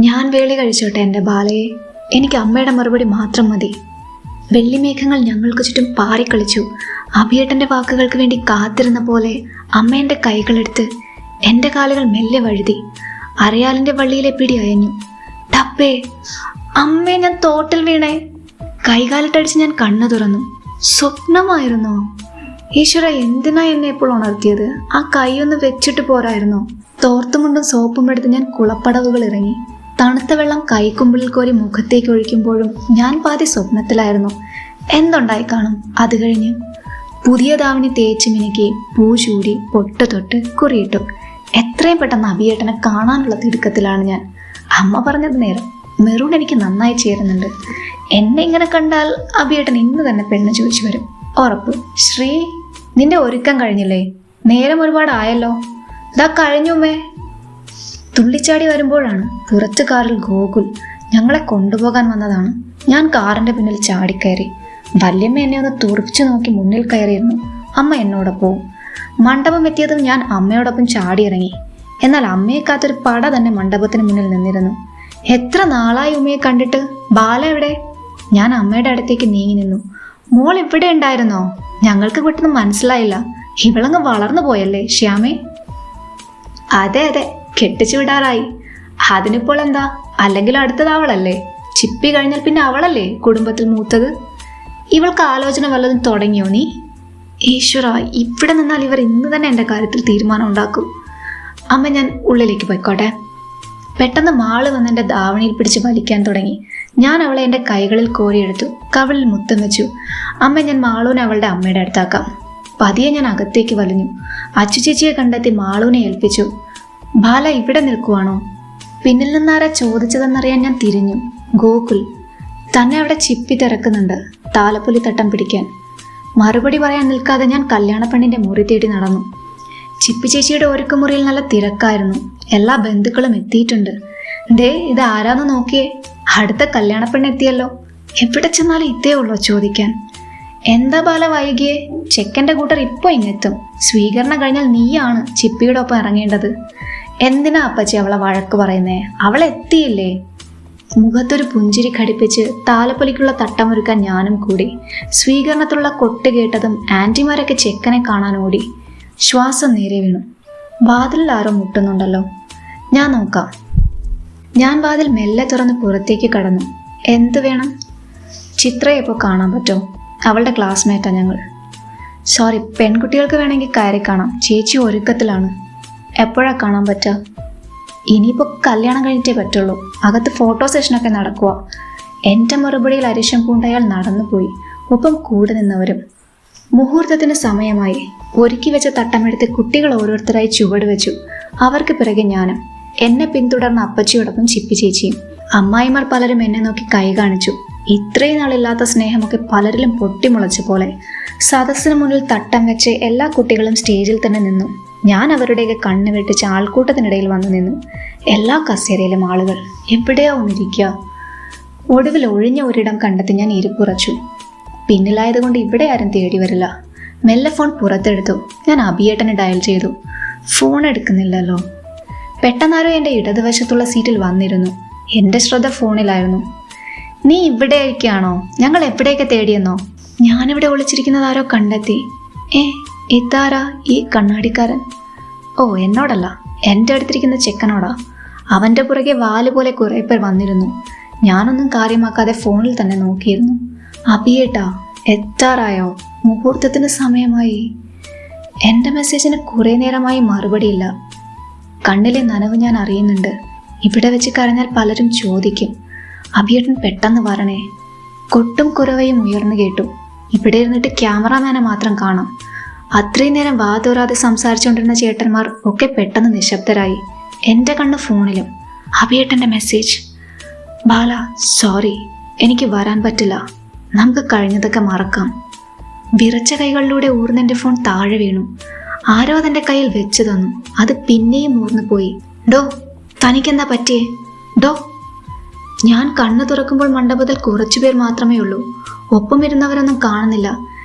ഞാൻ വേളി കഴിച്ചോട്ടെ എൻ്റെ ബാലയെ, എനിക്ക് അമ്മയുടെ മറുപടി മാത്രം മതി. വെള്ളിമേഘങ്ങൾ ഞങ്ങൾക്ക് ചുറ്റും പാറിക്കളിച്ചു. അഭിയേട്ടൻ്റെ വാക്കുകൾക്ക് വേണ്ടി കാത്തിരുന്ന പോലെ അമ്മ എൻ്റെ കൈകളെടുത്ത് എൻ്റെ കാലുകൾ മെല്ലെ വഴുതി. അരയാലിൻ്റെ വള്ളിയിലെ പിടി അയഞ്ഞു. ടപ്പേ, അമ്മേ, ഞാൻ തോട്ടിൽ വീണേ. കൈകാലിട്ടടിച്ച് ഞാൻ കണ്ണു തുറന്നു. സ്വപ്നമായിരുന്നോ? ഈശ്വര, എന്തിനാ എന്നെ ഇപ്പോൾ ഉണർത്തിയത്? ആ കൈയൊന്ന് വെച്ചിട്ട് പോരായിരുന്നോ? തോർത്തുമുണ്ടും സോപ്പും എടുത്ത് ഞാൻ കുളപ്പടവുകൾ ഇറങ്ങി. തണുത്ത വെള്ളം കൈക്കുമ്പിളിൽ കോരി മുഖത്തേക്ക് ഒഴിക്കുമ്പോഴും ഞാൻ പാതി സ്വപ്നത്തിലായിരുന്നു. എന്തുണ്ടായി കാണും? അത് കഴിഞ്ഞ് പുതിയ ധാവണി തേച്ച് മിനുക്കി, പൂ ചൂടി, പൊട്ട് തൊട്ട്, കുറിയിട്ടു. എത്രയും പെട്ടെന്ന് അഭിയേട്ടനെ കാണാനുള്ള തിടുക്കത്തിലാണ് ഞാൻ. അമ്മ പറഞ്ഞത് നേരം, മെറൂൺ എനിക്ക് നന്നായി ചേരുന്നുണ്ട്. എന്നെ ഇങ്ങനെ കണ്ടാൽ അഭിയേട്ടൻ ഇന്ന് തന്നെ പെണ്ണ് ചോദിച്ചു വരും, ഉറപ്പ്. ശ്രീ, നിന്റെ ഒരുക്കം കഴിഞ്ഞില്ലേ? നേരം ഒരുപാടായല്ലോ. ദാ കഴിഞ്ഞുമേ. തുള്ളിച്ചാടി വരുമ്പോഴാണ് പുറത്ത് കാറിൽ ഗോകുൽ. ഞങ്ങളെ കൊണ്ടുപോകാൻ വന്നതാണ്. ഞാൻ കാറിന്റെ പിന്നിൽ ചാടിക്കയറി. വല്യമ്മ എന്നെ ഒന്ന് തുറച്ചു നോക്കി മുന്നിൽ കയറിയിരുന്നു. അമ്മ എന്നോടൊപ്പവും. മണ്ഡപം എത്തിയതും ഞാൻ അമ്മയോടൊപ്പം ചാടിയിറങ്ങി. എന്നാൽ അമ്മയെ കാത്തൊരു പട തന്നെ മണ്ഡപത്തിന് മുന്നിൽ നിന്നിരുന്നു. എത്ര നാളായി ഉമ്മയെ കണ്ടിട്ട്? ബാല എവിടെ? ഞാൻ അമ്മയുടെ അടുത്തേക്ക് നീങ്ങി നിന്നു. മോൾ ഇവിടെ ഉണ്ടായിരുന്നോ? ഞങ്ങൾക്ക് പെട്ടെന്ന് മനസ്സിലായില്ല. ഇവളങ്ങ് വളർന്നു പോയല്ലേ ശ്യാമേ? അതെ അതെ, കെട്ടിച്ചു വിടാറായി. അതിനിപ്പോൾ എന്താ? അല്ലെങ്കിൽ അടുത്തത് അവളല്ലേ? ചിപ്പി കഴിഞ്ഞാൽ പിന്നെ അവളല്ലേ കുടുംബത്തിൽ മൂത്തത്. ഇവൾക്ക് ആലോചന വല്ലതും തുടങ്ങിയോ നീ? ഈശ്വര, ഇവിടെ നിന്നാൽ ഇവർ ഇന്ന് തന്നെ എൻ്റെ കാര്യത്തിൽ തീരുമാനം ഉണ്ടാക്കും. അമ്മ, ഞാൻ ഉള്ളിലേക്ക് പോയിക്കോട്ടെ. പെട്ടെന്ന് മാള് വന്ന് എൻ്റെ ധാവണിയിൽ പിടിച്ച് വലിക്കാൻ തുടങ്ങി. ഞാൻ അവളെ എൻ്റെ കൈകളിൽ കോരിയെടുത്തു. കവിളിൽ മുത്തം വെച്ചു. അമ്മ, ഞാൻ മാളൂനെ അവളുടെ അമ്മയുടെ അടുത്താക്കാം. പതിയെ ഞാൻ അകത്തേക്ക് വലിഞ്ഞു. അച്ചു ചേച്ചിയെ കണ്ടെത്തി മാളൂനെ ഏൽപ്പിച്ചു. ബാല ഇവിടെ നിൽക്കുവാണോ? പിന്നിൽ നിന്നാരാ ചോദിച്ചതെന്നറിയാൻ ഞാൻ തിരിഞ്ഞു. ഗോകുൽ തന്നെ അവിടെ ചിപ്പി തിരക്കുന്നുണ്ട്, താലപ്പൊലി തട്ടം പിടിക്കാൻ. മറുപടി പറയാൻ നിൽക്കാതെ ഞാൻ കല്യാണപ്പെണ്ണിന്റെ മുറി തേടി നടന്നു. ചിപ്പി ചേച്ചിയുടെ ഒരുക്കുമുറിയിൽ നല്ല തിരക്കായിരുന്നു. എല്ലാ ബന്ധുക്കളും എത്തിയിട്ടുണ്ട്. ദേ, ഇത് ആരാന്ന് നോക്കിയേ, അടുത്ത കല്യാണപ്പെണ്ണ് എത്തിയല്ലോ. എവിടെ ചെന്നാലും ഇതേ ഉള്ളോ ചോദിക്കാൻ. എന്താ ബാല വൈകിയേ? ചെക്കൻ്റെ കൂട്ടർ ഇപ്പോൾ ഇങ്ങെത്തും. സ്വീകരണം കഴിഞ്ഞാൽ നീയാണ് ചിപ്പിയുടെ ഒപ്പം ഇറങ്ങേണ്ടത്. എന്തിനാ അപ്പച്ചി അവളെ വഴക്ക് പറയുന്നേ? അവൾ എത്തിയില്ലേ? മുഖത്തൊരു പുഞ്ചിരി ഘടിപ്പിച്ച് താലപ്പൊലിക്കുള്ള തട്ടമൊരുക്കാൻ ഞാനും കൂടി. സ്വീകരണത്തിലുള്ള കൊട്ട് കേട്ടതും ആൻറ്റിമാരൊക്കെ ചെക്കനെ കാണാൻ ഓടി. ശ്വാസം നേരെ വീണു. വാതിലിൽ ആരോ മുട്ടുന്നുണ്ടല്ലോ. ഞാൻ നോക്കാം. ഞാൻ വാതിൽ മെല്ലെ തുറന്ന് പുറത്തേക്ക് കടന്നു. എന്ത് വേണം? ചിത്രയെ ഇപ്പോൾ കാണാൻ പറ്റുമോ? അവളുടെ ക്ലാസ്മേറ്റാ ഞങ്ങൾ. സോറി, പെൺകുട്ടികൾക്ക് വേണമെങ്കിൽ കയറി കാണാം. ചേച്ചി ഒരുക്കത്തിലാണ്. എപ്പോഴാ കാണാൻ പറ്റുക? ഇനിയിപ്പോൾ കല്യാണം കഴിഞ്ഞിട്ടേ പറ്റുള്ളൂ. അകത്ത് ഫോട്ടോ സെഷനൊക്കെ നടക്കുക. എൻ്റെ മറുപടിയിൽ അരിശം പൂണ്ടയാൾ നടന്നുപോയി. ഒപ്പം കൂടെ നിന്നവരും. മുഹൂർത്തത്തിന് സമയമായി. ഒരുക്കി വെച്ച തട്ടമെടുത്ത് കുട്ടികൾ ഓരോരുത്തരായി ചുവട് വെച്ചു. അവർക്ക് പിറകെ ഞാനും. എന്നെ പിന്തുടർന്ന അപ്പച്ചിയോടൊപ്പം ചിപ്പി ചേച്ചിയും. അമ്മായിമാർ പലരും എന്നെ നോക്കി കൈ കാണിച്ചു. ഇത്രയും നാളില്ലാത്ത സ്നേഹമൊക്കെ പലരിലും പൊട്ടിമുളച്ച പോലെ. സദസ്സിന് മുന്നിൽ തട്ടം വെച്ച് എല്ലാ കുട്ടികളും സ്റ്റേജിൽ തന്നെ നിന്നു. ഞാൻ അവരുടെയൊക്കെ കണ്ണ് വെട്ടിച്ച് ആൾക്കൂട്ടത്തിനിടയിൽ വന്നു നിന്നു. എല്ലാ കസേരയിലും ആളുകൾ. എവിടെയാ ഒന്നിരിക്കുക? ഒടുവിൽ ഒഴിഞ്ഞ ഒരിടം കണ്ടെത്തി ഞാൻ ഇരിപ്പുറച്ചു. പിന്നിലായതുകൊണ്ട് ഇവിടെ ആരും തേടി വരില്ല. മെല്ലെ ഫോൺ പുറത്തെടുത്തു. ഞാൻ അഭിയേട്ടനെ ഡയൽ ചെയ്തു. ഫോൺ എടുക്കുന്നില്ലല്ലോ. പെട്ടെന്നാരോ എൻ്റെ ഇടതുവശത്തുള്ള സീറ്റിൽ വന്നിരുന്നു. എൻ്റെ ശ്രദ്ധ ഫോണിലായിരുന്നു. നീ ഇവിടെ ആയിരിക്കുകയാണോ? ഞങ്ങൾ എവിടെയൊക്കെ തേടിയെന്നോ? ഞാനിവിടെ ഒളിച്ചിരിക്കുന്നത് ആരോ കണ്ടെത്തി. ഇതാരാ ഈ കണ്ണാടിക്കാരൻ? ഓ, എന്നോടല്ല, എൻ്റെ അടുത്തിരിക്കുന്ന ചെക്കനോടാ. അവൻ്റെ പുറകെ വാല് പോലെ കുറേ പേർ വന്നിരുന്നു. ഞാനൊന്നും കാര്യമാക്കാതെ ഫോണിൽ തന്നെ നോക്കിയിരുന്നു. അഭിയേട്ടാ, എത്താറായോ? മുഹൂർത്തത്തിന് സമയമായി. എൻ്റെ മെസ്സേജിന് കുറേ നേരമായി മറുപടിയില്ല. കണ്ണിലെ നനവ് ഞാൻ അറിയുന്നുണ്ട്. ഇവിടെ വെച്ച് കരഞ്ഞാൽ പലരും ചോദിക്കും, അഭിയേട്ടൻ പെട്ടെന്ന് വരണേ. കൊട്ടും കുരവയും ഉയർന്നു കേട്ടു. ഇവിടെ ഇരുന്നിട്ട് ക്യാമറാമാനെ മാത്രം കാണാം. അത്രയും നേരം വാതോരാതെ സംസാരിച്ചുകൊണ്ടിരുന്ന ചേട്ടന്മാർ ഒക്കെ പെട്ടെന്ന് നിശബ്ദരായി. എൻ്റെ കണ്ണ് ഫോണിലും. അഭിയേട്ടൻ്റെ മെസ്സേജ്. ബാല, സോറി, എനിക്ക് വരാൻ പറ്റില്ല. നമുക്ക് കഴിഞ്ഞതൊക്കെ മറക്കാം. വിറച്ച കൈകളിലൂടെ ഊർന്നെൻ്റെ ഫോൺ താഴെ വീണു. ആരോ അതെൻ്റെ കയ്യിൽ വെച്ച് തന്നു. അത് പിന്നെയും ഊർന്നു പോയി. ഡോ, തനിക്കെന്താ പറ്റിയേ? ഡോ. ഞാൻ കണ്ണു തുറക്കുമ്പോൾ മണ്ഡപത്തിൽ കുറച്ചുപേർ മാത്രമേ ഉള്ളൂ. ഒപ്പം ഇരുന്നവരൊന്നും കാണുന്നില്ല.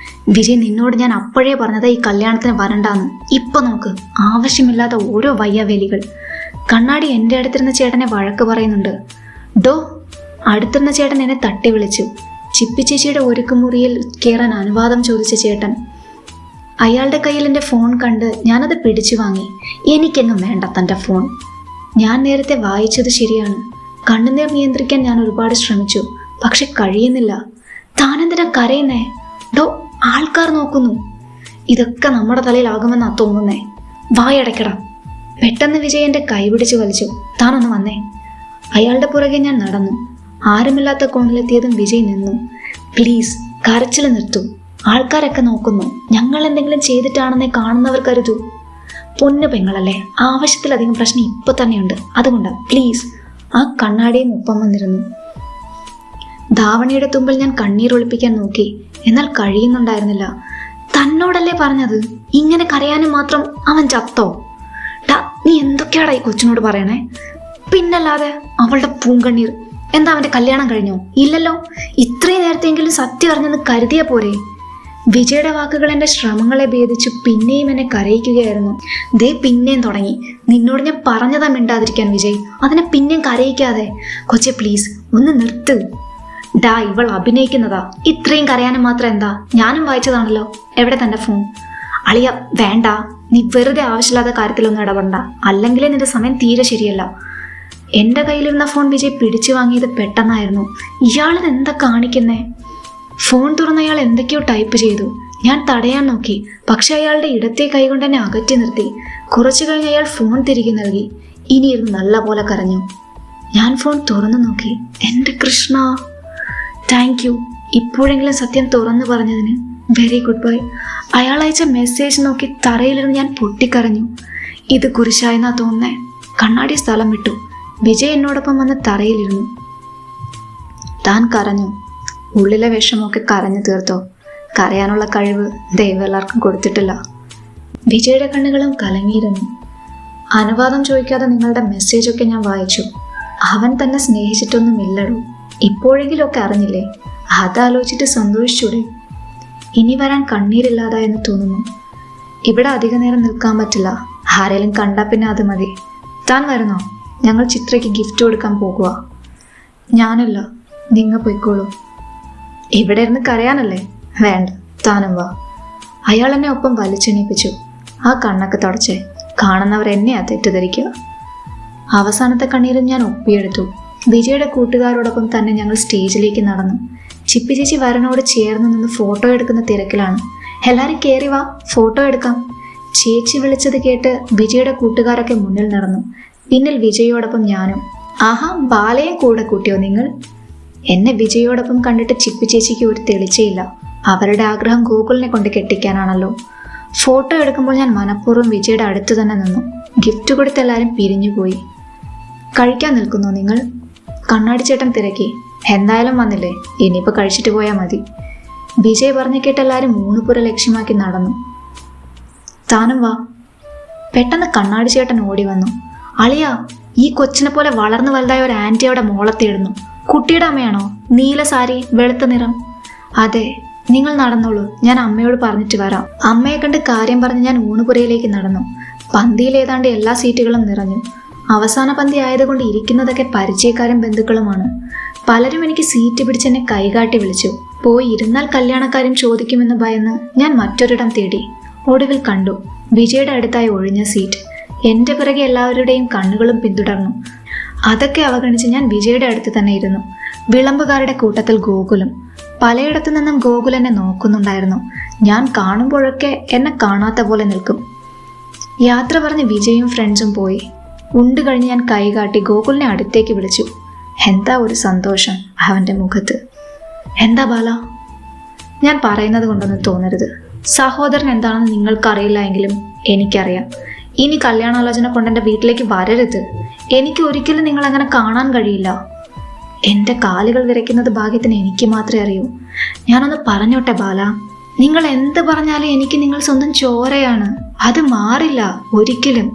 വിജയ്, നിന്നോട് ഞാൻ അപ്പോഴേ പറഞ്ഞത് ഈ കല്യാണത്തിന് വരണ്ടാന്ന്. ഇപ്പൊ നോക്ക്, ആവശ്യമില്ലാത്ത ഓരോ വയ്യവേലികൾ. കണ്ണാടി എൻ്റെ അടുത്തിരുന്ന ചേട്ടനെ വഴക്ക് പറയുന്നുണ്ട്. ഡോ! അടുത്തിരുന്ന ചേട്ടൻ എന്നെ തട്ടി വിളിച്ചു. ചിപ്പി ചേച്ചിയുടെ ഒരുക്കുമുറിയിൽ കയറാൻ അനുവാദം ചോദിച്ച ചേട്ടൻ. അയാളുടെ കയ്യിൽ എൻ്റെ ഫോൺ കണ്ട് ഞാനത് പിടിച്ചു വാങ്ങി. എനിക്കെങ്ങും വേണ്ട തൻ്റെ ഫോൺ. ഞാൻ നേരത്തെ വായിച്ചത് ശരിയാണ്. കണ്ണുനീർ നിയന്ത്രിക്കാൻ ഞാൻ ഒരുപാട് ശ്രമിച്ചു, പക്ഷെ കഴിയുന്നില്ല. താനെന്തിനാ കരയുന്നേ? ഡോ, ആൾക്കാർ നോക്കുന്നു. ഇതൊക്കെ നമ്മുടെ തലയിലാകുമെന്നാ തോന്നുന്നേ. വായടയ്ക്കടാ. പെട്ടെന്ന് വിജയ് എൻ്റെ കൈ പിടിച്ച് വലിച്ചു. താനൊന്ന് വന്നേ. അയാളുടെ പുറകെ ഞാൻ നടന്നു. ആരുമില്ലാത്ത കോണിലെത്തിയതും വിജയ് നിന്നു. പ്ലീസ്, കരച്ചിൽ നിർത്തൂ. ആൾക്കാരൊക്കെ നോക്കുന്നു. ഞങ്ങൾ എന്തെങ്കിലും ചെയ്തിട്ടാണെന്നേ കാണുന്നവർ കരുതൂ. പൊന്നു പെങ്ങളല്ലേ, ആവശ്യത്തിലധികം പ്രശ്നം ഇപ്പൊ തന്നെയുണ്ട്. അതുകൊണ്ടാ, പ്ലീസ്. ആ കണ്ണാടിയും ഒപ്പം വന്നിരുന്നു. ധാവണിയുടെ തുമ്പിൽ ഞാൻ കണ്ണീർ ഒളിപ്പിക്കാൻ നോക്കി, എന്നാൽ കഴിയുന്നുണ്ടായിരുന്നില്ല. തന്നോടല്ലേ പറഞ്ഞത്? ഇങ്ങനെ കരയാനും മാത്രം അവൻ ചത്തോ? നീ എന്തൊക്കെയാടാ ഈ കൊച്ചിനോട് പറയണേ? പിന്നല്ലാതെ, അവളുടെ പൂങ്കണ്ണീർ. എന്താ അവന്റെ കല്യാണം കഴിഞ്ഞോ? ഇല്ലല്ലോ. ഇത്രയും നേരത്തെങ്കിലും സത്യം അറിഞ്ഞെന്ന് കരുതിയ പോരെ? വിജയുടെ വാക്കുകൾ എൻ്റെ ശ്രമങ്ങളെ ഭേദിച്ചു പിന്നെയും എന്നെ കരയിക്കുകയായിരുന്നു. ദേ പിന്നെയും തുടങ്ങി. നിന്നോട് ഞാൻ പറഞ്ഞതാ മിണ്ടാതിരിക്കാൻ വിജയ്, അതിനെ പിന്നെയും കരയിക്കാതെ. കൊച്ചെ പ്ലീസ് ഒന്ന് നിർത്ത്. ഇവൾ അഭിനയിക്കുന്നതാ. ഇത്രയും കരയാനും മാത്രം എന്താ? ഞാനും വായിച്ചതാണല്ലോ. എവിടെ തന്റെ ഫോൺ? അളിയ വേണ്ട, നീ വെറുതെ ആവശ്യമില്ലാത്ത കാര്യത്തിലൊന്നും ഇടപെടണ്ട. അല്ലെങ്കിലേ നിന്റെ സമയം തീരെ ശരിയല്ല. എൻ്റെ കയ്യിലിരുന്ന ഫോൺ വിജയ് പിടിച്ചു വാങ്ങിയത് പെട്ടെന്നായിരുന്നു. ഇയാളിത് എന്താ കാണിക്കുന്നേ? ഫോൺ തുറന്ന് അയാൾ എന്തൊക്കെയോ ടൈപ്പ് ചെയ്തു. ഞാൻ തടയാൻ നോക്കി, പക്ഷെ അയാളുടെ ഇടത്തെ കൈകൊണ്ട് എന്നെ അകറ്റി നിർത്തി. കുറച്ചു കഴിഞ്ഞ് അയാൾ ഫോൺ തിരികെ നൽകി. ഇനിയിരുന്ന് നല്ല പോലെ കരഞ്ഞു. ഞാൻ ഫോൺ തുറന്നു നോക്കി. എൻ്റെ കൃഷ്ണ, താങ്ക് യു. ഇപ്പോഴെങ്കിലും സത്യം തുറന്നു പറഞ്ഞതിന്. Very good bye. അയാൾ അയച്ച മെസ്സേജ് നോക്കി തറയിലിരുന്ന് ഞാൻ പൊട്ടിക്കരഞ്ഞു. ഇത് കുരിശായെന്നാ തോന്നുന്നേ. കണ്ണാടി സ്ഥലം വിട്ടു. വിജയ് എന്നോടൊപ്പം വന്ന് തറയിലിരുന്നു. താൻ കരഞ്ഞു? ഉള്ളിലെ വിഷമൊക്കെ കരഞ്ഞു തീർത്തോ? കരയാനുള്ള കഴിവ് ദൈവം എല്ലാവർക്കും കൊടുത്തിട്ടില്ല. വിജയുടെ കണ്ണുകളും കലങ്ങിയിരുന്നു. അനുവാദം ചോദിക്കാതെ നിങ്ങളുടെ മെസ്സേജൊക്കെ ഞാൻ വായിച്ചു. അവൻ തന്നെ സ്നേഹിച്ചിട്ടൊന്നുമില്ലടൂ. ഇപ്പോഴെങ്കിലും ഒക്കെ അറിഞ്ഞില്ലേ? അതാലോചിച്ചിട്ട് സന്തോഷിച്ചൂടെ? ഇനി വരാൻ കണ്ണീരില്ലാതായെന്ന് തോന്നുന്നു. ഇവിടെ അധിക നേരം നിൽക്കാൻ പറ്റില്ല. ആരെങ്കിലും കണ്ടാൽ പിന്നെ അത് മതി. താൻ വരുന്നോ? ഞങ്ങൾ ചിത്രയ്ക്ക് ഗിഫ്റ്റ് കൊടുക്കാൻ പോകുക. ഞാനല്ല, നിങ്ങൾ പോയിക്കോളൂ. ഇവിടെ ഇരുന്ന് കരയാനല്ലേ? വേണ്ട, താനും വാ. അയാൾ എന്നെ ഒപ്പം വലിച്ചെണീപ്പിച്ചു. ആ കണ്ണൊക്കെ തുടച്ചേ. കാണുന്നവർ എന്നെയാ തെറ്റിദ്ധരിക്കുക. അവസാനത്തെ കണ്ണീരും ഞാൻ ഒപ്പിയെടുത്തു. വിജയുടെ കൂട്ടുകാരോടൊപ്പം തന്നെ ഞങ്ങൾ സ്റ്റേജിലേക്ക് നടന്നു. ചിപ്പി ചേച്ചി വരനോട് ചേർന്ന് നിന്ന് ഫോട്ടോ എടുക്കുന്ന തിരക്കിലാണ്. എല്ലാവരും കയറി വാ, ഫോട്ടോ എടുക്കാം. ചേച്ചി വിളിച്ചത് കേട്ട് വിജയുടെ കൂട്ടുകാരൊക്കെ മുന്നിൽ നടന്നു. പിന്നിൽ വിജയോടൊപ്പം ഞാനും. ആഹാ, ബാലയെ കൂടെ കൂട്ടിയോ നിങ്ങൾ? എന്നെ വിജയോടൊപ്പം കണ്ടിട്ട് ചിപ്പി ചേച്ചിക്ക് ഒരു തെളിച്ചയില്ല. അവരുടെ ആഗ്രഹം ഗോകുലിനെ കൊണ്ട് കെട്ടിക്കാനാണല്ലോ. ഫോട്ടോ എടുക്കുമ്പോൾ ഞാൻ മനഃപൂർവ്വം വിജയുടെ അടുത്ത് തന്നെ നിന്നു. ഗിഫ്റ്റ് കൊടുത്ത് എല്ലാവരും പിരിഞ്ഞുപോയി. കഴിക്കാൻ നിൽക്കുന്നോ നിങ്ങൾ? കണ്ണാടി ചേട്ടൻ തിരക്കി. എന്തായാലും വന്നില്ലേ, ഇനിയിപ്പോൾ കഴിച്ചിട്ട് പോയാൽ മതി. വിജയ് പറഞ്ഞു കേട്ട് എല്ലാവരും ഊണുപുര ലക്ഷ്യമാക്കി നടന്നു. താനും വാ. പെട്ടെന്ന് കണ്ണാടി ചേട്ടൻ ഓടി വന്നു. അളിയ, ഈ കൊച്ചിനെ പോലെ വളർന്നു വലുതായ ഒരു ആൻറ്റി അവിടെ മോളത്തിയിടുന്നു. കുട്ടിയുടെ അമ്മയാണോ? നീല സാരി, വെളുത്ത നിറം. അതെ, നിങ്ങൾ നടന്നോളൂ, ഞാൻ അമ്മയോട് പറഞ്ഞിട്ട് വരാം. അമ്മയെ കണ്ട് കാര്യം പറഞ്ഞ് ഞാൻ ഊണുപുരയിലേക്ക് നടന്നു. പന്തിയിൽ ഏതാണ്ട് എല്ലാ സീറ്റുകളും നിറഞ്ഞു. അവസാന പന്തി ആയതുകൊണ്ട് ഇരിക്കുന്നതൊക്കെ പരിചയക്കാരും ബന്ധുക്കളുമാണ്. പലരും എനിക്ക് സീറ്റ് പിടിച്ചെന്നെ കൈകാട്ടി വിളിച്ചു. പോയി ഇരുന്നാൽ കല്യാണക്കാരും ചോദിക്കുമെന്ന് ഭയന്ന് ഞാൻ മറ്റൊരിടം തേടി. ഒടുവിൽ കണ്ടു, വിജയുടെ അടുത്തായി ഒഴിഞ്ഞ സീറ്റ്. എൻ്റെ പിറകെ എല്ലാവരുടെയും കണ്ണുകളും പിന്തുടർന്നു. അതൊക്കെ അവഗണിച്ച് ഞാൻ വിജയുടെ അടുത്ത് തന്നെ ഇരുന്നു. വിളമ്പുകാരുടെ കൂട്ടത്തിൽ ഗോകുലും. പലയിടത്തു നിന്നും ഗോകുൽ എന്നെ നോക്കുന്നുണ്ടായിരുന്നു. ഞാൻ കാണുമ്പോഴൊക്കെ എന്നെ കാണാത്ത പോലെ നിൽക്കും. യാത്ര പറഞ്ഞ് വിജയും ഫ്രണ്ട്സും പോയി. ഉണ്ട് കഴിഞ്ഞ് ഞാൻ കൈകാട്ടി ഗോകുലിനെ അടുത്തേക്ക് വിളിച്ചു. എന്താ ഒരു സന്തോഷം അവൻ്റെ മുഖത്ത്. എന്താ ബാല? ഞാൻ പറയുന്നത് കൊണ്ടൊന്നും തോന്നരുത്. സഹോദരൻ എന്താണെന്ന് നിങ്ങൾക്കറിയില്ല എങ്കിലും എനിക്കറിയാം. ഇനി കല്യാണാലോചന കൊണ്ട് എൻ്റെ വീട്ടിലേക്ക് വരരുത്. എനിക്ക് ഒരിക്കലും നിങ്ങളങ്ങനെ കാണാൻ കഴിയില്ല. എൻ്റെ കാലുകൾ വിറയ്ക്കുന്നത് ഭാഗ്യത്തിന് എനിക്ക് മാത്രമേ അറിയൂ. ഞാനൊന്ന് പറഞ്ഞോട്ടെ ബാല, നിങ്ങൾ എന്ത് പറഞ്ഞാലും എനിക്ക് നിങ്ങൾ സ്വന്തം ചോരയാണ്. അത് മാറില്ല ഒരിക്കലും.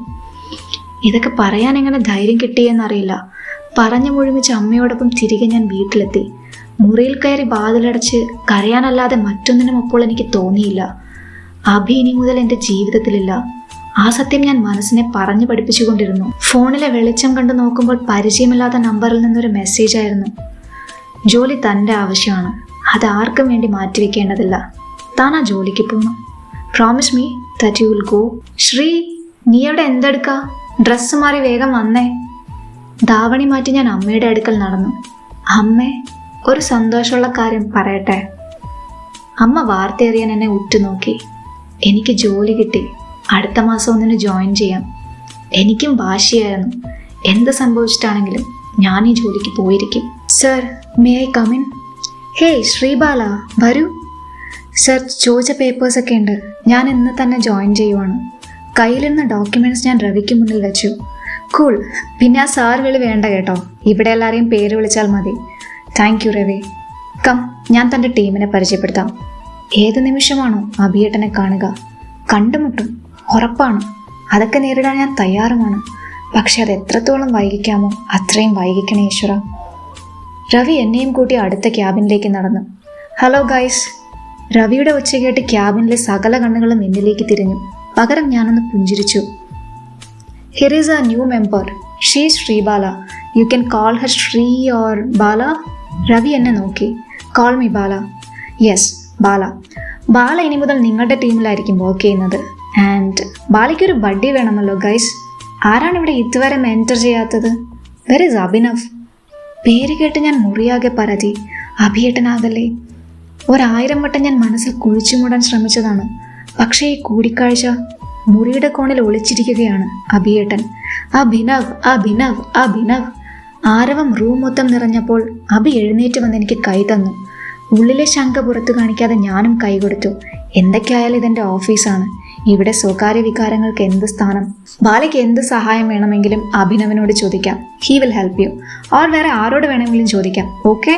ഇതൊക്കെ പറയാൻ എങ്ങനെ ധൈര്യം കിട്ടിയെന്നറിയില്ല. പറഞ്ഞു മുഴുമിച്ച് അമ്മയോടൊപ്പം തിരികെ ഞാൻ വീട്ടിലെത്തി. മുറിയിൽ കയറി വാതിലടച്ച് കരയാനല്ലാതെ മറ്റൊന്നിനും അപ്പോൾ എനിക്ക് തോന്നിയില്ല. അഭി ഇനി മുതൽ എൻ്റെ ജീവിതത്തിലില്ല. ആ സത്യം ഞാൻ മനസ്സിനെ പറഞ്ഞു പഠിപ്പിച്ചുകൊണ്ടിരുന്നു. ഫോണിലെ വെളിച്ചം കണ്ടു നോക്കുമ്പോൾ പരിചയമില്ലാത്ത നമ്പറിൽ നിന്നൊരു മെസ്സേജ് ആയിരുന്നു. ജോലി തൻ്റെ ആവശ്യമാണ്, അത് ആർക്കും വേണ്ടി മാറ്റിവെക്കേണ്ടതില്ല. താൻ ആ ജോലിക്ക് പോകണം. Promise me that you will go. Shri, നീ അവിടെ എന്തെടുക്കാ? ഡ്രസ്സ് മാറി വേഗം വന്നേ. ധാവണി മാറ്റി ഞാൻ അമ്മയുടെ അടുക്കൽ നടന്നു. അമ്മേ, ഒരു സന്തോഷമുള്ള കാര്യം പറയട്ടെ. അമ്മ വാർത്തയറിയാൻ എന്നെ ഉറ്റുനോക്കി. എനിക്ക് ജോലി കിട്ടി. അടുത്ത മാസം 1 ജോയിൻ ചെയ്യാം. എനിക്കും വാശിയായിരുന്നു. എന്ത് സംഭവിച്ചിട്ടാണെങ്കിലും ഞാൻ ഈ ജോലിക്ക് പോയിരിക്കും. Sir, may I come in? Hey Sreebala, വരൂ. സർ, ചോദിച്ച പേപ്പേഴ്സൊക്കെ ഉണ്ട്. ഞാൻ ഇന്ന് തന്നെ ജോയിൻ ചെയ്യുവാണ്. കയ്യിലിരുന്ന ഡോക്യുമെൻറ്റ്സ് ഞാൻ രവിക്ക് മുന്നിൽ വെച്ചു. കൂൾ. പിന്നെ ആ സാർ വിളി വേണ്ട കേട്ടോ. ഇവിടെ എല്ലാവരെയും പേര് വിളിച്ചാൽ മതി. Thank you Ravi. കം, ഞാൻ തൻ്റെ ടീമിനെ പരിചയപ്പെടുത്താം. ഏത് നിമിഷമാണോ അഭിയേട്ടനെ കാണുക. കണ്ടുമുട്ടും, ഉറപ്പാണ്. അതൊക്കെ നേരിടാൻ ഞാൻ തയ്യാറുമാണ്. പക്ഷെ അത് എത്രത്തോളം വൈകിക്കാമോ അത്രയും വൈകിക്കണേ ഈശ്വര. രവി എന്നെയും കൂട്ടി അടുത്ത ക്യാബിനിലേക്ക് നടന്നു. Hello guys. രവിയുടെ ഒച്ച കേട്ട് ക്യാബിനിലെ സകല കണ്ണുകളും എന്നിലേക്ക് തിരിഞ്ഞു. പകരം ഞാനൊന്ന് പുഞ്ചിരിച്ചു. Here is a new member. She Sreebala. You can call her Sree or Bala. Ravi എന്നെ നോക്കി. Call me Bala. Yes, Bala. Bala ഇനി മുതൽ നിങ്ങളുടെ ടീമിലായിരിക്കും വർക്ക് ചെയ്യുന്നത്. ആൻഡ് ബാലയ്ക്കൊരു ബഡ്ഡി വേണമല്ലോ ഗൈസ്. ആരാണ് ഇവിടെ ഇതുവരെ മെൻറ്റർ ചെയ്യാത്തത്? Where is Abhinav? പേര് കേട്ട് ഞാൻ മുറിയാകെ പരതി. അഭിയേട്ടനാകല്ലേ. 1000 വട്ടം ഞാൻ മനസ്സിൽ കുഴിച്ചു മൂടാൻ ശ്രമിച്ചതാണ്. പക്ഷേ ഈ കൂടിക്കാഴ്ച മുറിയുടെ കോണിൽ ഒളിച്ചിരിക്കുകയാണ് അഭിയേട്ടൻ. അഭിനവ്, അഭിനവ്, അഭിനവ്. ആരവം റൂം മൊത്തം നിറഞ്ഞപ്പോൾ അഭി എഴുന്നേറ്റ് വന്ന് എനിക്ക് കൈ തന്നു. ഉള്ളിലെ ശങ്ക പുറത്തു കാണിക്കാതെ ഞാനും കൈ കൊടുത്തു. എന്തൊക്കെയായാലും ഇതെൻ്റെ ഓഫീസാണ്. ഇവിടെ സ്വകാര്യ വികാരങ്ങൾക്ക് എന്ത് സ്ഥാനം? ബാലയ്ക്ക് എന്ത് സഹായം വേണമെങ്കിലും അഭിനവിനോട് ചോദിക്കാം. He will help you. Or വേറെ ആരോട് വേണമെങ്കിലും ചോദിക്കാം. ഓക്കെ?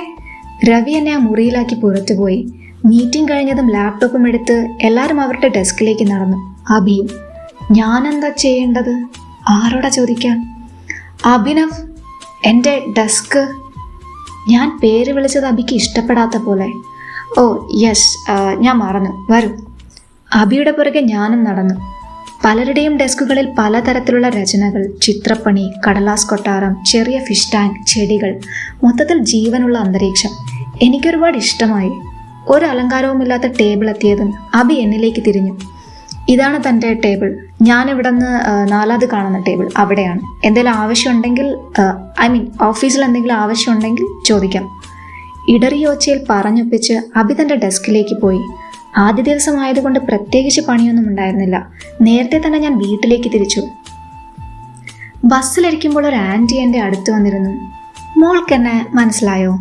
രവി എന്നെ ആ മുറിയിലാക്കി പുറത്തുപോയി. മീറ്റിംഗ് കഴിഞ്ഞതും ലാപ്ടോപ്പും എടുത്ത് എല്ലാവരും അവരുടെ ഡെസ്കിലേക്ക് നടന്നു. അഭിയും. ഞാനെന്താ ചെയ്യേണ്ടത്? ആരോടാ ചോദിക്കാൻ? അഭിനവ്, എൻ്റെ ഡെസ്ക്. ഞാൻ പേര് വിളിച്ചത് അഭിക്ക് ഇഷ്ടപ്പെടാത്ത പോലെ. ഓ യെസ്, ഞാൻ മറന്നു. വരൂ. അഭിയുടെ പുറകെ ഞാനും നടന്നു. പലരുടെയും ഡെസ്കുകളിൽ പലതരത്തിലുള്ള രചനകൾ, ചിത്രപ്പണി, കടലാസ് കൊട്ടാരം, ചെറിയ ഫിഷ് ടാങ്ക്, ചെടികൾ. മൊത്തത്തിൽ ജീവനുള്ള അന്തരീക്ഷം. എനിക്കൊരുപാട് ഇഷ്ടമായി. ഒരു അലങ്കാരവുമില്ലാത്ത ടേബിൾ എത്തിയതും അഭി എന്നിലേക്ക് തിരിഞ്ഞു. ഇതാണ് തൻ്റെ ടേബിൾ. ഞാനിവിടെ നിന്ന് 4ാമത് കാണുന്ന ടേബിൾ അവിടെയാണ്. എന്തെങ്കിലും ആവശ്യമുണ്ടെങ്കിൽ, ഓഫീസിൽ എന്തെങ്കിലും ആവശ്യമുണ്ടെങ്കിൽ ചോദിക്കാം. ഇടറിയോച്ചയിൽ പറഞ്ഞൊപ്പിച്ച് അഭി തൻ്റെ ഡെസ്കിലേക്ക് പോയി. ആദ്യ ദിവസമായതുകൊണ്ട് പ്രത്യേകിച്ച് പണിയൊന്നും ഉണ്ടായിരുന്നില്ല. നേരത്തെ തന്നെ ഞാൻ വീട്ടിലേക്ക് തിരിച്ചു. ബസ്സിലിരിക്കുമ്പോൾ ഒരു ആൻറ്റി എൻ്റെ അടുത്ത് വന്നിരുന്നു. മോൾക്ക് എന്നെ മനസ്സിലായോ?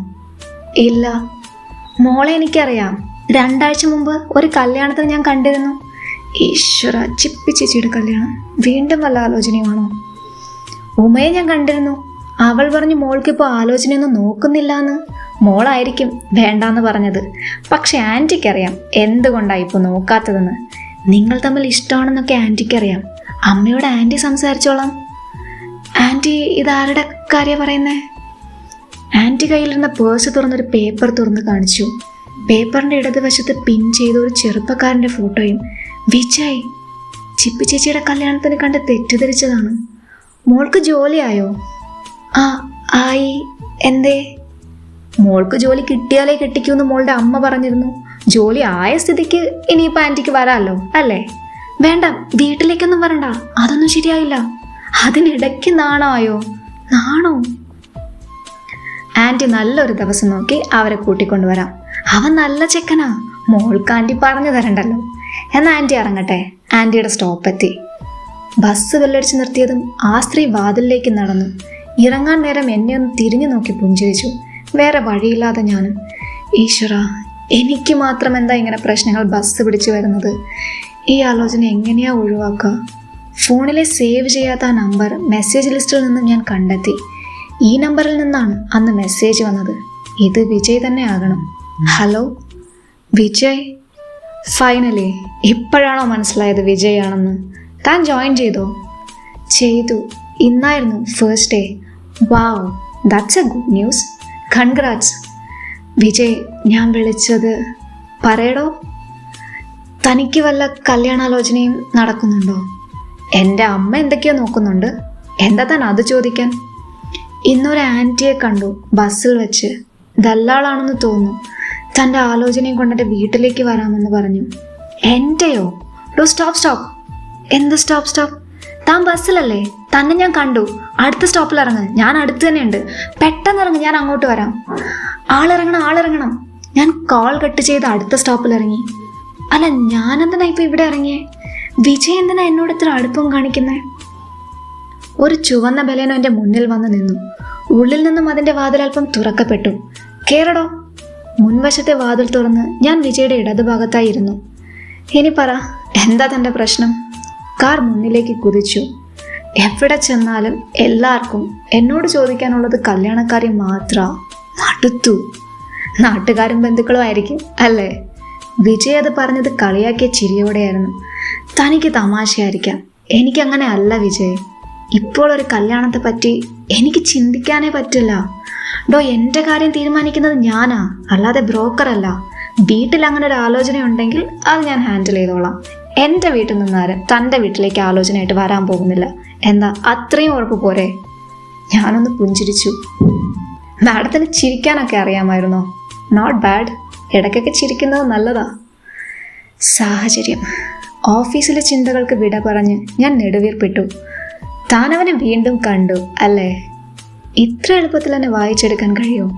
ഇല്ല. മോളെ എനിക്കറിയാം. 2 ആഴ്ച മുമ്പ് ഒരു കല്യാണത്തിന് ഞാൻ കണ്ടിരുന്നു. ഈശ്വര, ചിപ്പി ചേച്ചിയുടെ കല്യാണം. വീണ്ടും വല്ല ആലോചനയുമാണോ? ഉമയെ ഞാൻ കണ്ടിരുന്നു. അവൾ പറഞ്ഞു മോൾക്കിപ്പോൾ ആലോചനയൊന്നും നോക്കുന്നില്ല എന്ന്. മോളായിരിക്കും വേണ്ടാന്ന് പറഞ്ഞത്. പക്ഷെ ആൻറ്റിക്കറിയാം എന്തുകൊണ്ടാണ് ഇപ്പോൾ നോക്കാത്തതെന്ന്. നിങ്ങൾ തമ്മിൽ ഇഷ്ടമാണെന്നൊക്കെ ആൻറ്റിക്കറിയാം. അമ്മയോട് ആൻറ്റി സംസാരിച്ചോളാം. ആൻറ്റി, ഇതാരുടെ കാര്യം പറയുന്നേ? ആൻറ്റി കയ്യിലിരുന്ന പേഴ്സ് തുറന്നൊരു പേപ്പർ തുറന്ന് കാണിച്ചു. പേപ്പറിൻ്റെ ഇടതുവശത്ത് പിൻ ചെയ്ത ഒരു ചെറുപ്പക്കാരൻ്റെ ഫോട്ടോയും. വിജയ്. ചിപ്പി ചേച്ചിയുടെ കല്യാണത്തിന് കണ്ട് തെറ്റിദ്ധരിച്ചതാണ്. മോൾക്ക് ജോലിയായോ? ആ, ആയി. എന്തേ? മോൾക്ക് ജോലി കിട്ടിയാലേ കെട്ടിക്കൂന്ന് മോളുടെ അമ്മ പറഞ്ഞിരുന്നു. ജോലി ആയ സ്ഥിതിക്ക് ഇനിയിപ്പോൾ ആൻറ്റിക്ക് വരാമല്ലോ അല്ലേ? വേണ്ട, വീട്ടിലേക്കൊന്നും വരണ്ട. അതൊന്നും ശരിയായില്ല. അതിനിടയ്ക്ക് നാണമായോ? നാണോ? ആൻറ്റി നല്ലൊരു ദിവസം നോക്കി അവരെ കൂട്ടിക്കൊണ്ടുവരാം. അവൻ നല്ല ചെക്കനാ. മോൾക്ക് ആൻറ്റി പറഞ്ഞു തരണ്ടല്ലോ. എന്നാൽ ആൻറ്റി ഇറങ്ങട്ടെ. ആൻറ്റിയുടെ സ്റ്റോപ്പെത്തി. ബസ് വെല്ലടിച്ച് നിർത്തിയതും ആ സ്ത്രീ വാതിലിലേക്ക് നടന്നു. ഇറങ്ങാൻ നേരം എന്നെ ഒന്ന് തിരിഞ്ഞു നോക്കി പുഞ്ചിരിച്ചു. വേറെ വഴിയില്ലാതെ ഞാനും. ഈശ്വര, എനിക്ക് മാത്രം എന്താ ഇങ്ങനെ പ്രശ്നങ്ങൾ ബസ് പിടിച്ചു വരുന്നത്? ഈ ആലോചന എങ്ങനെയാ ഒഴിവാക്കുക? ഫോണിലെ സേവ് ചെയ്യാത്ത ആ നമ്പർ മെസ്സേജ് ലിസ്റ്റിൽ നിന്ന് ഞാൻ കണ്ടെത്തി. ഈ നമ്പറിൽ നിന്നാണ് അന്ന് മെസ്സേജ് വന്നത്. ഇത് വിജയ് തന്നെ ആകണം. ഹലോ വിജയ്. ഫൈനലി ഇപ്പോഴാണോ മനസ്സിലായത് വിജയ് ആണെന്ന്? താൻ ജോയിൻ ചെയ്തോ? ചെയ്തു. ഇന്നായിരുന്നു first day. Wow, that's a good news. Congrats. Vijay, ഞാൻ വിളിച്ചത് പറയടോ. തനിക്ക് വല്ല കല്യാണാലോചനയും നടക്കുന്നുണ്ടോ? എൻ്റെ അമ്മ എന്തൊക്കെയോ നോക്കുന്നുണ്ട്. എന്താ താൻ അത് ചോദിക്കാൻ? ഇന്നൊരു ആൻറ്റിയെ കണ്ടു ബസ്സിൽ വെച്ച്. ദല്ലാളാണെന്ന് തോന്നുന്നു. തൻ്റെ ആലോചനയും കൊണ്ട് എൻ്റെ വീട്ടിലേക്ക് വരാമെന്ന് പറഞ്ഞു. എൻ്റെയോ? ഡോ സ്റ്റോപ്പ്. എന്ത് സ്റ്റോപ്പ്? താൻ ബസ്സിലല്ലേ? തന്നെ ഞാൻ കണ്ടു. അടുത്ത സ്റ്റോപ്പിൽ ഇറങ്ങ്. ഞാൻ അടുത്ത് തന്നെയുണ്ട്. പെട്ടെന്ന് ഇറങ്ങ്, ഞാൻ അങ്ങോട്ട് വരാം. ആളിറങ്ങണം. ഞാൻ കോൾ കട്ട് ചെയ്ത് അടുത്ത സ്റ്റോപ്പിൽ ഇറങ്ങി. അല്ല, ഞാനെന്തിനാ ഇപ്പം ഇവിടെ ഇറങ്ങിയേ? വിജയ് എന്തിനാ എന്നോട് ഇത്ര അടുപ്പം കാണിക്കുന്നേ? ഒരു ചുവന്ന ബലേനോ എൻ്റെ മുന്നിൽ വന്ന് നിന്നു. ഉള്ളിൽ നിന്നും അതിൻ്റെ വാതിൽ അല്പം തുറക്കപ്പെട്ടു. കേറടോ. മുൻവശത്തെ വാതിൽ തുറന്ന് ഞാൻ വിജയുടെ ഇടതുഭാഗത്തായിരുന്നു. ഇനി പറ, എന്താ തൻ്റെ പ്രശ്നം? കാർ മുന്നിലേക്ക് കുതിച്ചു. എവിടെ ചെന്നാലും എല്ലാവർക്കും എന്നോട് ചോദിക്കാനുള്ളത് കല്യാണക്കാര്യം മാത്രാ. മടുത്തു. നാട്ടുകാരും ബന്ധുക്കളും ആയിരിക്കും അല്ലേ? വിജയ് അത് പറഞ്ഞത് കളിയാക്കിയ ചിരിയോടെയായിരുന്നു. തനിക്ക് തമാശയായിരിക്കാം, എനിക്കങ്ങനെ അല്ല വിജയ്. ഇപ്പോൾ ഒരു കല്യാണത്തെ പറ്റി എനിക്ക് ചിന്തിക്കാനേ പറ്റില്ല. എൻ്റെ കാര്യം തീരുമാനിക്കുന്നത് ഞാനാ, അല്ലാതെ ബ്രോക്കറല്ല. വീട്ടിൽ അങ്ങനെ ഒരു ആലോചന ഉണ്ടെങ്കിൽ അത് ഞാൻ ഹാൻഡിൽ ചെയ്തോളാം. എൻ്റെ വീട്ടിൽ നിന്നാരും തൻ്റെ വീട്ടിലേക്ക് ആലോചനയായിട്ട് വരാൻ പോകുന്നില്ല. എന്താ അത്രയും ഉറപ്പ് പോരെ? ഞാനൊന്ന് പുഞ്ചിരിച്ചു. മാഡത്തിന് ചിരിക്കാനൊക്കെ അറിയാമായിരുന്നോ? Not bad. ഇടയ്ക്കൊക്കെ ചിരിക്കുന്നത് നല്ലതാ. സാഹചര്യം. ഓഫീസിലെ ചിന്തകൾക്ക് വിട പറഞ്ഞ് ഞാൻ നെടുവീർപ്പിട്ടു. താനവനെ വീണ്ടും കണ്ടു അല്ലേ? ഇത്ര എളുപ്പത്തിൽ എന്നെ വായിച്ചെടുക്കാൻ കഴിയുമോ?